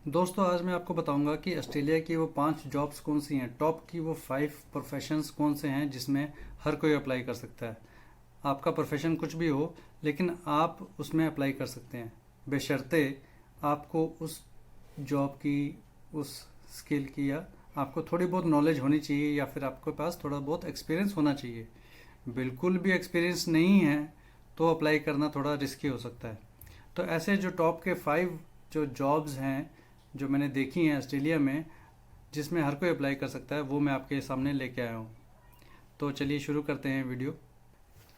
दोस्तों आज मैं आपको बताऊंगा कि ऑस्ट्रेलिया की वो 5 जॉब्स कौन सी हैं, टॉप की वो 5 प्रोफेशंस कौन से हैं जिसमें हर कोई अप्लाई कर सकता है। आपका प्रोफेशन कुछ भी हो लेकिन आप उसमें अप्लाई कर सकते हैं, बशर्ते आपको उस जॉब की, उस स्किल की, या आपको थोड़ी बहुत नॉलेज होनी चाहिए, या फिर आपके पास थोड़ा बहुत एक्सपीरियंस होना चाहिए। बिल्कुल भी एक्सपीरियंस नहीं है तो अप्लाई करना थोड़ा रिस्की हो सकता है। तो ऐसे जो टॉप के 5 जो जॉब्स हैं जो मैंने देखी हैं ऑस्ट्रेलिया में, जिसमें हर कोई अप्लाई कर सकता है, वो मैं आपके सामने लेके आया हूँ। तो चलिए शुरू करते हैं वीडियो।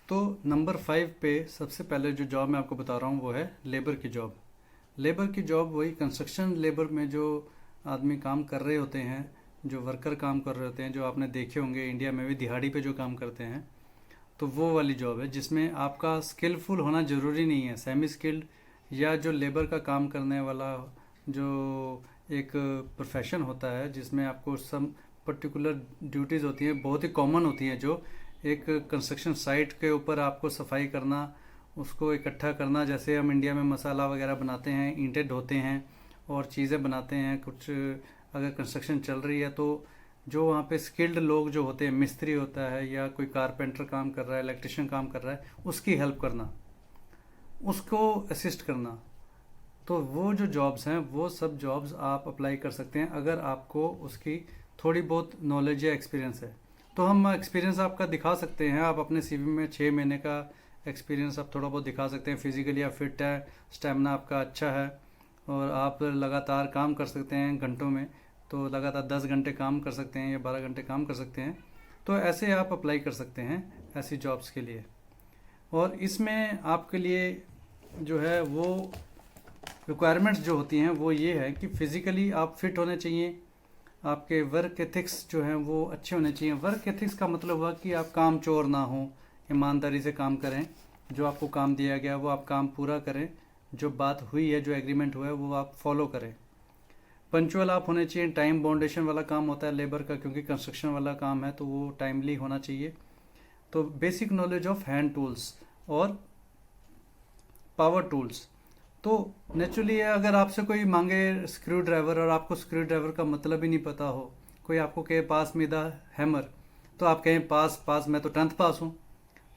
तो नंबर 5 पे सबसे पहले जो जॉब मैं आपको बता रहा हूँ वो है लेबर की जॉब। लेबर की जॉब वही कंस्ट्रक्शन लेबर में जो आदमी काम कर रहे होते हैं, जो वर्कर काम कर रहे होते हैं, जो आपने देखे होंगे इंडिया में भी दिहाड़ी पे जो काम करते हैं, तो वो वाली जॉब है जिसमें आपका स्किलफुल होना ज़रूरी नहीं है। सेमी स्किल्ड या जो लेबर का काम करने वाला जो एक प्रोफेशन होता है जिसमें आपको सम पर्टिकुलर ड्यूटीज़ होती हैं, बहुत ही कॉमन होती हैं, जो एक कंस्ट्रक्शन साइट के ऊपर आपको सफाई करना, उसको इकट्ठा करना। जैसे हम इंडिया में मसाला वगैरह बनाते हैं, ईंटें ढोते हैं और चीज़ें बनाते हैं कुछ, अगर कंस्ट्रक्शन चल रही है तो जो वहाँ पे स्किल्ड लोग जो होते हैं, मिस्त्री होता है या कोई कारपेंटर काम कर रहा है, इलेक्ट्रिशियन काम कर रहा है, उसकी हेल्प करना, उसको असिस्ट करना। तो वो जो जॉब्स हैं वो सब जॉब्स आप अप्लाई कर सकते हैं अगर आपको उसकी थोड़ी बहुत नॉलेज या एक्सपीरियंस है। तो हम एक्सपीरियंस आपका दिखा सकते हैं, आप अपने सीवी में 6 महीने का एक्सपीरियंस आप थोड़ा बहुत दिखा सकते हैं। फिजिकली आप फिट है, स्टेमिना आपका अच्छा है और आप लगातार काम कर सकते हैं घंटों में, तो लगातार 10 घंटे काम कर सकते हैं या 12 घंटे काम कर सकते हैं। तो ऐसे आप अप्लाई कर सकते हैं ऐसी जॉब्स के लिए। और इसमें आपके लिए जो है वो रिक्वायरमेंट्स जो होती हैं वो ये है कि फिज़िकली आप फिट होने चाहिए, आपके वर्क एथिक्स जो हैं वो अच्छे होने चाहिए। वर्क एथिक्स का मतलब हुआ कि आप काम चोर ना हो, ईमानदारी से काम करें, जो आपको काम दिया गया वो आप काम पूरा करें, जो बात हुई है, जो एग्रीमेंट हुआ है वो आप फॉलो करें। पंचुअल आप होने चाहिए। टाइम बाउंडेशन वाला काम होता है लेबर का, क्योंकि कंस्ट्रक्शन वाला काम है तो वो टाइमली होना चाहिए। तो basic knowledge of hand tools और पावर टूल्स। तो नेचुरली अगर आपसे कोई मांगे स्क्रू ड्राइवर और आपको स्क्रू ड्राइवर का मतलब ही नहीं पता हो, कोई आपको कहे पास में द हैमर, तो आप कहें पास पास, मैं तो 10th पास हूँ,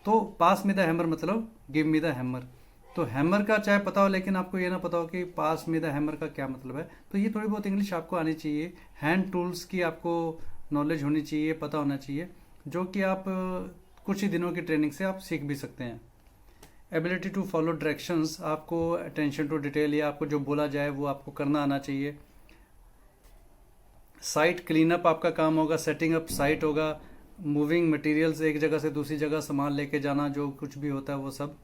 तो पास में द हैमर मतलब गिव मी द हैमर। तो हैमर का चाहे पता हो लेकिन आपको ये ना पता हो कि पास में द हैमर का क्या मतलब है। तो ये थोड़ी बहुत इंग्लिश आपको आनी चाहिए। हैंड टूल्स की आपको नॉलेज होनी चाहिए, पता होना चाहिए, जो कि आप कुछ ही दिनों की ट्रेनिंग से आप सीख भी सकते हैं। एबिलिटी टू फॉलो डायरेक्शंस, आपको अटेंशन टू डिटेल, या आपको जो बोला जाए वो आपको करना आना चाहिए। साइट क्लीनअप आपका काम होगा, सेटिंग अप साइट होगा, मूविंग मटेरियल्स एक जगह से दूसरी जगह सामान लेके जाना, जो कुछ भी होता है वो सब।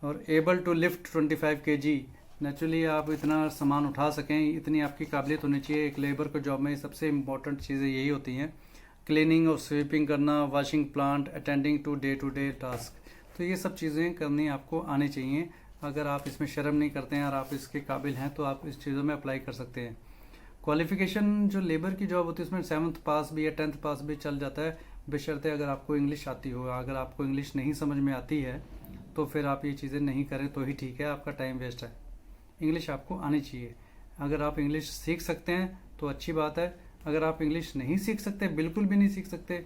और एबल टू लिफ्ट 25 kg, नेचुरली आप इतना सामान उठा सकें, इतनी आपकी काबिलियत होनी चाहिए। एक लेबर को जॉब में सबसे इंपॉर्टेंट चीज़ें यही होती हैं। क्लीनिंग और स्वीपिंग करना, washing plant, attending to day task, तो ये सब चीज़ें करनी आपको आनी चाहिए। अगर आप इसमें शर्म नहीं करते हैं और आप इसके काबिल हैं तो आप इस चीज़ों में अप्लाई कर सकते हैं। क्वालिफिकेशन जो लेबर की जॉब होती है उसमें 7th पास भी या 10th पास भी चल जाता है, बशर्ते अगर आपको इंग्लिश आती हो। अगर आपको इंग्लिश नहीं समझ में आती है तो फिर आप ये चीज़ें नहीं करें तो ही ठीक है, आपका टाइम वेस्ट है। इंग्लिश आपको आनी चाहिए। अगर आप इंग्लिश सीख सकते हैं तो अच्छी बात है। अगर आप इंग्लिश नहीं सीख सकते, बिल्कुल भी नहीं सीख सकते,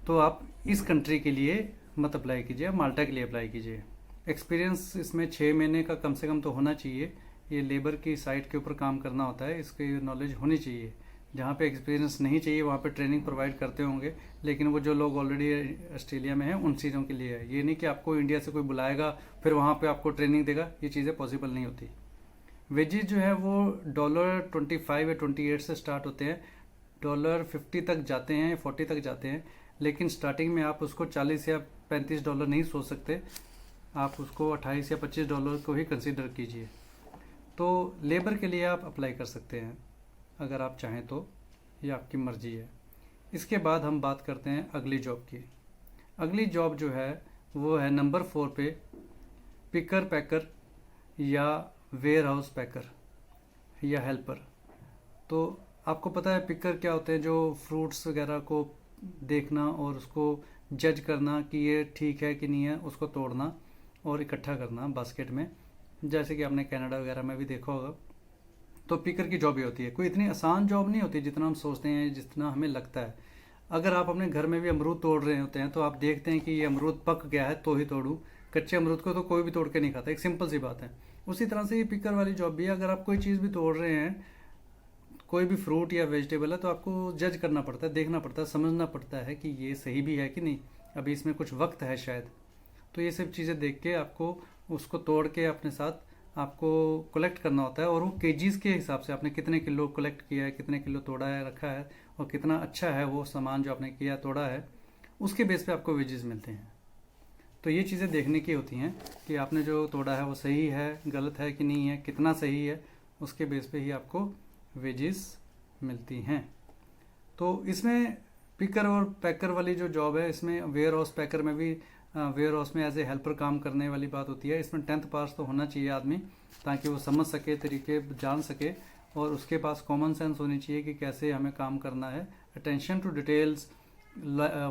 तो आप इस कंट्री के लिए मत अप्लाई कीजिए, माल्टा के लिए अप्लाई कीजिए। एक्सपीरियंस इसमें 6 महीने का कम से कम तो होना चाहिए। ये लेबर की साइट के ऊपर काम करना होता है, इसकी नॉलेज होनी चाहिए। जहाँ पे एक्सपीरियंस नहीं चाहिए वहाँ पे ट्रेनिंग प्रोवाइड करते होंगे, लेकिन वो जो लोग ऑलरेडी ऑस्ट्रेलिया में हैं उन चीज़ों के लिए है। ये नहीं कि आपको इंडिया से कोई बुलाएगा फिर वहाँ पे आपको ट्रेनिंग देगा, ये चीज़ें पॉसिबल नहीं होती। वेजेस जो है वो $25 या 28 से स्टार्ट होते हैं, $50 तक जाते हैं, 40 तक जाते हैं। लेकिन स्टार्टिंग में आप उसको $40 या $35 नहीं सोच सकते, आप उसको $28 या $25 को ही कंसिडर कीजिए। तो लेबर के लिए आप अप्लाई कर सकते हैं अगर आप चाहें तो, ये आपकी मर्जी है। इसके बाद हम बात करते हैं अगली जॉब की। अगली जॉब जो है वो है नंबर 4 पे, पिकर पैकर या वेयर हाउस पैकर या हेल्पर। तो आपको पता है पिकर क्या होते हैं? जो फ्रूट्स वगैरह को देखना और उसको जज करना कि ये ठीक है कि नहीं है, उसको तोड़ना और इकट्ठा करना बास्केट में, जैसे कि आपने कनाडा वगैरह में भी देखा होगा। तो पिकर की जॉब ये होती है। कोई इतनी आसान जॉब नहीं होती जितना हम सोचते हैं, जितना हमें लगता है। अगर आप अपने घर में भी अमरूद तोड़ रहे होते हैं तो आप देखते हैं कि ये अमरूद पक गया है तो ही तोड़ूं, कच्चे अमरूद को तो कोई भी तोड़ के नहीं खाता। एक सिंपल सी बात है। उसी तरह से ये पिकर वाली जॉब भी है। अगर आप कोई चीज़ भी तोड़ रहे हैं, कोई भी फ्रूट या वेजिटेबल है, तो आपको जज करना पड़ता है, देखना पड़ता है, समझना पड़ता है कि ये सही भी है कि नहीं, अभी इसमें कुछ वक्त है शायद। तो ये सब चीज़ें देख के आपको उसको तोड़ के अपने साथ आपको कलेक्ट करना होता है। और वो केजीज़ के हिसाब से आपने कितने किलो कलेक्ट किया है, कितने किलो तोड़ा है, रखा है, और कितना अच्छा है वो सामान जो आपने किया तोड़ा है, उसके बेस पे आपको वेजेस मिलते हैं। तो ये चीज़ें देखने की होती हैं कि आपने जो तोड़ा है वो सही है, गलत है कि नहीं है, कितना सही है, उसके बेस पे ही आपको वेजेस मिलती हैं। तो इसमें पिकर और पैकर वाली जो जॉब है, इसमें वेयर हाउस पैकर में भी वेयर हाउस में एज ए हेल्पर काम करने वाली बात होती है। इसमें 10th पास तो होना चाहिए आदमी, ताकि वो समझ सके, तरीके जान सके, और उसके पास कॉमन सेंस होनी चाहिए कि कैसे हमें काम करना है, अटेंशन टू डिटेल्स,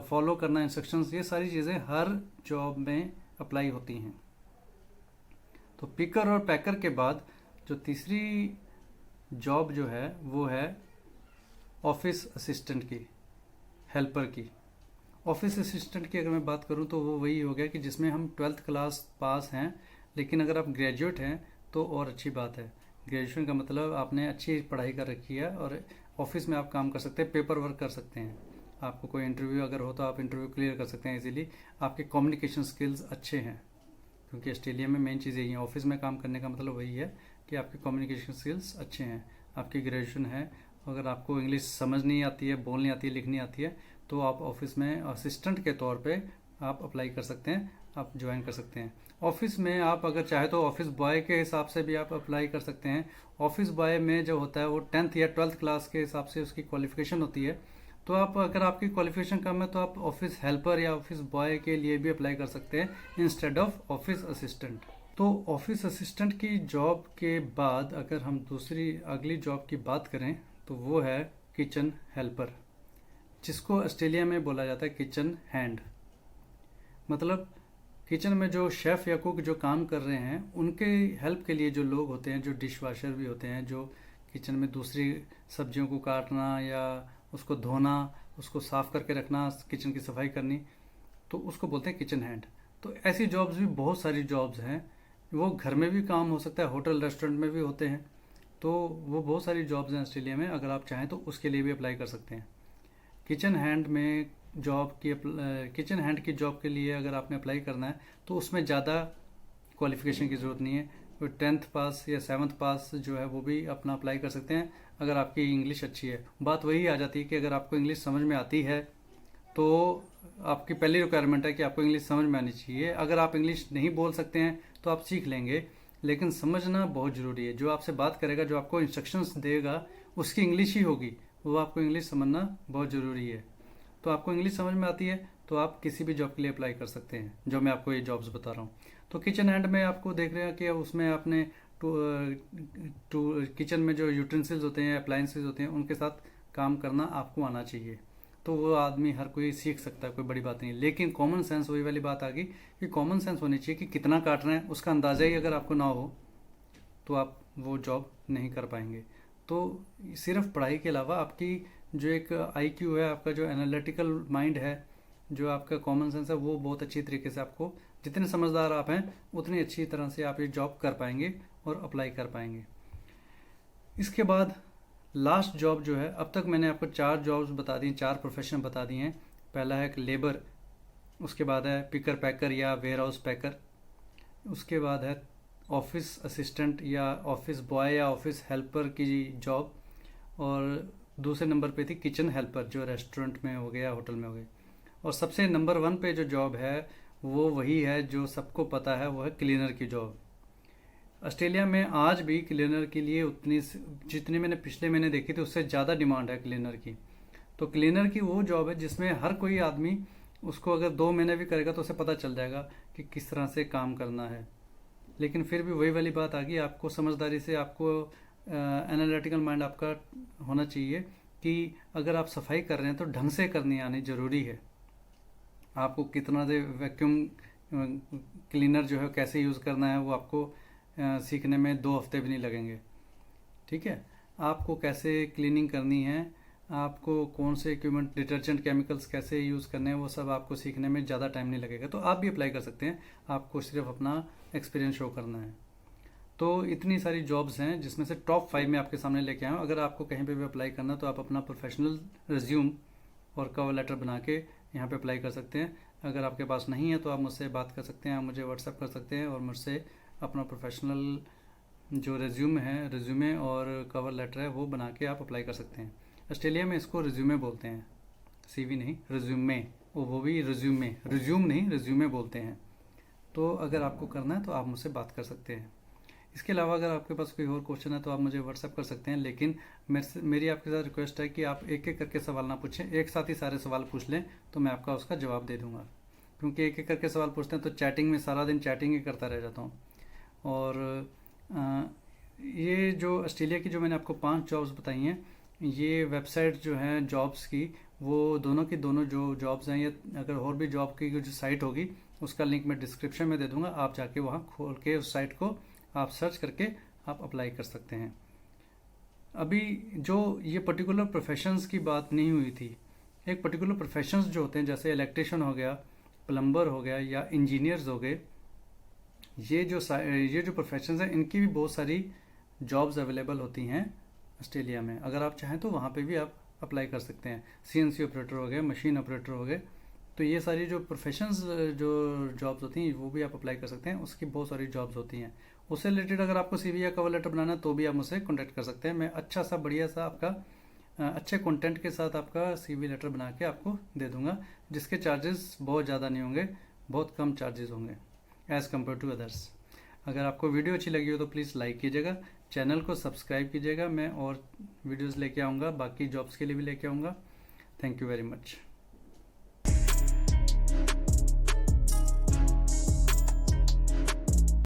फॉलो करना इंस्ट्रक्शंस, ये सारी चीज़ें हर जॉब में अप्लाई होती हैं। तो पिकर और पैकर के बाद जो तीसरी जॉब जो है वो है ऑफिस असिस्टेंट की, हेल्पर की। ऑफिस असिस्टेंट की अगर मैं बात करूं तो वो वही हो गया कि जिसमें हम 12th क्लास पास हैं, लेकिन अगर आप ग्रेजुएट हैं तो और अच्छी बात है। ग्रेजुएशन का मतलब आपने अच्छी पढ़ाई कर रखी है और ऑफिस में आप काम कर सकते हैं, पेपर वर्क कर सकते हैं। आपको कोई इंटरव्यू अगर हो तो आप इंटरव्यू क्लियर कर सकते हैं इजीली। आपके कम्युनिकेशन स्किल्स अच्छे हैं, क्योंकि ऑस्ट्रेलिया में मेन चीज़ यही है। ऑफिस में काम करने का मतलब वही है कि आपके कम्युनिकेशन स्किल्स अच्छे हैं, आपकी ग्रेजुएशन है। अगर आपको इंग्लिश समझ नहीं आती है, बोलनी आती है, लिखनी आती है, तो आप ऑफिस में असिस्टेंट के तौर पे आप अप्लाई कर सकते हैं, आप ज्वाइन कर सकते हैं। ऑफिस में आप अगर चाहे तो ऑफिस बॉय के हिसाब से भी आप अप्लाई कर सकते हैं। ऑफिस बॉय में जो होता है वो 10th या 12th क्लास के हिसाब से उसकी क्वालिफिकेशन होती है। तो आप, अगर आपकी क्वालिफिकेशन कम है, तो आप ऑफिस हेल्पर या ऑफिस बॉय के लिए भी अप्लाई कर सकते हैं इंस्टेड ऑफ ऑफिस असिस्टेंट। तो ऑफिस असिस्टेंट की जॉब के बाद अगर हम दूसरी अगली जॉब की बात करें तो वो है किचन हेल्पर, जिसको ऑस्ट्रेलिया में बोला जाता है किचन हैंड। मतलब किचन में जो शेफ़ या कुक जो काम कर रहे हैं, उनके हेल्प के लिए जो लोग होते हैं, जो डिश वाशर भी होते हैं, जो किचन में दूसरी सब्जियों को काटना या उसको धोना, उसको साफ़ करके रखना, किचन की सफाई करनी, तो उसको बोलते हैं किचन हैंड। तो ऐसी जॉब्स भी बहुत सारी जॉब्स हैं। वो घर में भी काम हो सकता है, होटल रेस्टोरेंट में भी होते हैं। तो वो बहुत सारी जॉब्स हैं ऑस्ट्रेलिया में, अगर आप चाहें तो उसके लिए भी अप्लाई कर सकते हैं। किचन हैंड में किचन हैंड की जॉब के लिए अगर आपने अप्लाई करना है तो उसमें ज़्यादा क्वालिफिकेशन की ज़रूरत नहीं है। तो 10th पास या 7th पास जो है वो भी अपना अप्लाई कर सकते हैं, अगर आपकी इंग्लिश अच्छी है। बात वही आ जाती है कि अगर आपको इंग्लिश समझ में आती है तो आपकी पहली रिक्वायरमेंट है कि आपको इंग्लिश समझ में आनी चाहिए। अगर आप इंग्लिश नहीं बोल सकते हैं तो आप सीख लेंगे, लेकिन समझना बहुत ज़रूरी है। जो आपसे बात करेगा, जो आपको इंस्ट्रक्शंस देगा, उसकी इंग्लिश ही होगी, वो आपको इंग्लिश समझना बहुत ज़रूरी है। तो आपको इंग्लिश समझ में आती है तो आप किसी भी जॉब के लिए अप्लाई कर सकते हैं, जो मैं आपको ये जॉब्स बता रहा हूँ। तो किचन हैंड में आपको देख रहे हैं कि उसमें आपने किचन में जो यूटेंसिल्स होते हैं, अप्लायंसेस होते हैं, उनके साथ काम करना आपको आना चाहिए। तो वो आदमी हर कोई सीख सकता है, कोई बड़ी बात नहीं। लेकिन कॉमन सेंस, वही वाली बात आ गई कि कॉमन सेंस होनी चाहिए कि कितना काटना है उसका अंदाज़ा ही अगर आपको ना हो तो आप वो जॉब नहीं कर पाएंगे। तो सिर्फ पढ़ाई के अलावा आपकी जो एक आईक्यू है, आपका जो एनालिटिकल माइंड है, जो आपका कॉमन सेंस है, वो बहुत अच्छी तरीके से आपको, जितने समझदार आप हैं उतनी अच्छी तरह से आप ये जॉब कर पाएंगे और अप्लाई कर पाएंगे। इसके बाद लास्ट जॉब जो है, अब तक मैंने आपको 4 जॉब्स बता दी, 4 प्रोफेशन बता दिए हैं। पहला है लेबर, उसके बाद है पिकर पैकर या वेयर हाउस पैकर, उसके बाद है ऑफिस असिस्टेंट या ऑफिस बॉय या ऑफिस हेल्पर की जॉब, और दूसरे नंबर पे थी किचन हेल्पर, जो रेस्टोरेंट में हो गया, होटल में हो गया। और सबसे नंबर 1 पे जो जॉब है वो वही है जो सबको पता है, वो है क्लीनर की जॉब। ऑस्ट्रेलिया में आज भी क्लीनर के लिए उतनी, जितनी मैंने पिछले महीने देखी थी उससे ज़्यादा डिमांड है क्लीनर की। तो क्लीनर की वो जॉब है जिसमें हर कोई आदमी उसको अगर 2 महीने भी करेगा तो उसे पता चल जाएगा कि किस तरह से काम करना है। लेकिन फिर भी वही वाली बात आ गई, आपको समझदारी से, आपको एनालिटिकल माइंड आपका होना चाहिए कि अगर आप सफाई कर रहे हैं तो ढंग से करनी आनी ज़रूरी है। आपको कितना से वैक्यूम क्लीनर जो है कैसे यूज़ करना है वो आपको सीखने में 2 हफ्ते भी नहीं लगेंगे। ठीक है। आपको कैसे क्लीनिंग करनी है, आपको कौन से इक्विपमेंट, डिटर्जेंट, केमिकल्स कैसे यूज़ करने हैं, वो सब आपको सीखने में ज़्यादा टाइम नहीं लगेगा। तो आप भी अप्लाई कर सकते हैं, आपको सिर्फ अपना एक्सपीरियंस शो करना है। तो इतनी सारी जॉब्स हैं जिसमें से टॉप 5 में आपके सामने लेके आया हूँ। अगर आपको कहीं पे भी अप्लाई करना तो आप अपना प्रोफेशनल रिज्यूम और कवर लेटर बना के यहाँ पे अप्लाई कर सकते हैं। अगर आपके पास नहीं है तो आप मुझसे बात कर सकते हैं, आप मुझे व्हाट्सएप कर सकते हैं और मुझसे अपना प्रोफेशनल जो रिज्यूमे और कवर लेटर है वो बना के आप अप्लाई कर सकते हैं। ऑस्ट्रेलिया में इसको रिज्यूमे बोलते हैं, सीवी नहीं, रिज्यूमे। वो भी रिज्यूम नहीं, रिज्यूमे बोलते हैं। तो अगर आपको करना है तो आप मुझसे बात कर सकते हैं। इसके अलावा अगर आपके पास कोई और क्वेश्चन है तो आप मुझे व्हाट्सएप कर सकते हैं, लेकिन मेरी आपके साथ रिक्वेस्ट है कि आप एक एक करके सवाल ना पूछें, एक साथ ही सारे सवाल पूछ लें तो मैं आपका उसका जवाब दे दूंगा। क्योंकि एक एक करके सवाल पूछते हैं तो चैटिंग में सारा दिन चैटिंग ही करता रह जाता हूँ। और ये जो ऑस्ट्रेलिया की जो मैंने आपको 5 जॉब्स बताई हैं, ये वेबसाइट जो है जॉब्स की, वो दोनों की दोनों जो जॉब्स हैं, ये अगर और भी जॉब की जो साइट होगी उसका लिंक मैं डिस्क्रिप्शन में दे दूंगा। आप जाके वहाँ खोल के उस साइट को आप सर्च करके आप अप्लाई कर सकते हैं। अभी जो ये पर्टिकुलर प्रोफेशंस की बात नहीं हुई थी, एक पर्टिकुलर प्रोफेशंस जो होते हैं जैसे इलेक्ट्रिशियन हो गया, प्लम्बर हो गया या इंजीनियर्स हो गए, ये जो प्रोफेशंस हैं इनकी भी बहुत सारी जॉब्स अवेलेबल होती हैं ऑस्ट्रेलिया में। अगर आप चाहें तो वहाँ पे भी आप अप्लाई कर सकते हैं। सीएनसी ऑपरेटर हो गए, मशीन ऑपरेटर हो गए, तो ये सारी जो प्रोफेशंस जो जॉब्स होती हैं वो भी आप अप्लाई कर सकते हैं। उसकी बहुत सारी जॉब्स होती हैं। उससे रिलेटेड अगर आपको सीवी या कवर लेटर बनाना है तो भी आप मुझसे कॉन्टैक्ट कर सकते हैं। मैं अच्छा सा बढ़िया सा आपका अच्छे कंटेंट के साथ आपका सीवी लेटर बना के आपको दे दूंगा, जिसके चार्जेस बहुत ज़्यादा नहीं होंगे, बहुत कम चार्जेस होंगे एज़ कम्पेयर टू अदर्स। अगर आपको वीडियो अच्छी लगी हो तो प्लीज़ लाइक कीजिएगा, चैनल को सब्सक्राइब कीजिएगा। मैं और वीडियोज़ लेके आऊँगा, बाकी जॉब्स के लिए भी लेके आऊँगा। Thank you very much.